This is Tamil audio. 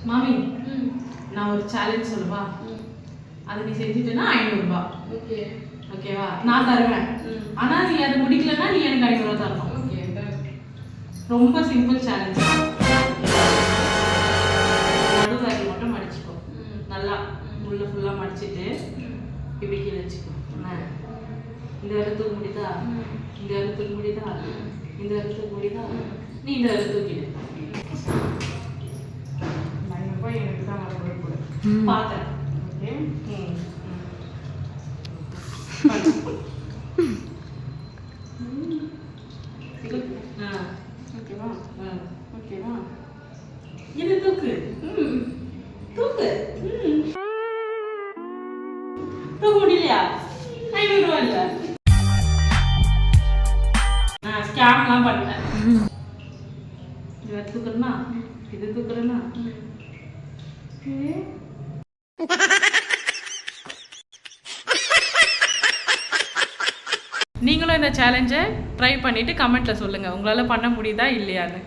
மாமி நான் ஒரு சேலஞ்ச் சொல்லுவா அதை நீ செஞ்சுட்டேன்னா 500 ரூபாய். ஓகே ஓகேவா? நான் தருவேன். ஆனா நீ அதை முடிக்கலன்னா நீ எனக்கு 500 ரூபாய் தரணும். ஓகே ரொம்ப சிம்பிள் சேலஞ்ச். நடுவாரி மட்டும் மடிச்சுக்கோ. நல்லா உள்ள ஃபுல்லா மடிச்சிட்டு இப்படி கீழே வச்சுக்கோ. இந்த இடத்துக்கு முடியுதா? இந்த இடத்துக்கு முடியுதா? இந்த இடத்துக்கு முடியுதா? நீ இந்த இடத்துக்கு தூக்கிடு. 500 ரூபாய் எனக்கு தான் மறுபடியும் கொடு. பார்த்தேன். ஓகே ஓகேவா? ஓகேவா? இது தூக்கு. தூக்கு. தூக்க முடியலையா? 500 ரூபாய் இல்ல. ஸ்கேம்லாம் பண்ணேன். இது தூக்குறேன்னா இது தூக்குறேன்னா நீங்களும் இந்த சேலஞ்சை ட்ரை பண்ணிவிட்டு கமெண்ட்டில் சொல்லுங்கள் உங்களால் பண்ண முடியுதா இல்லையான்னு.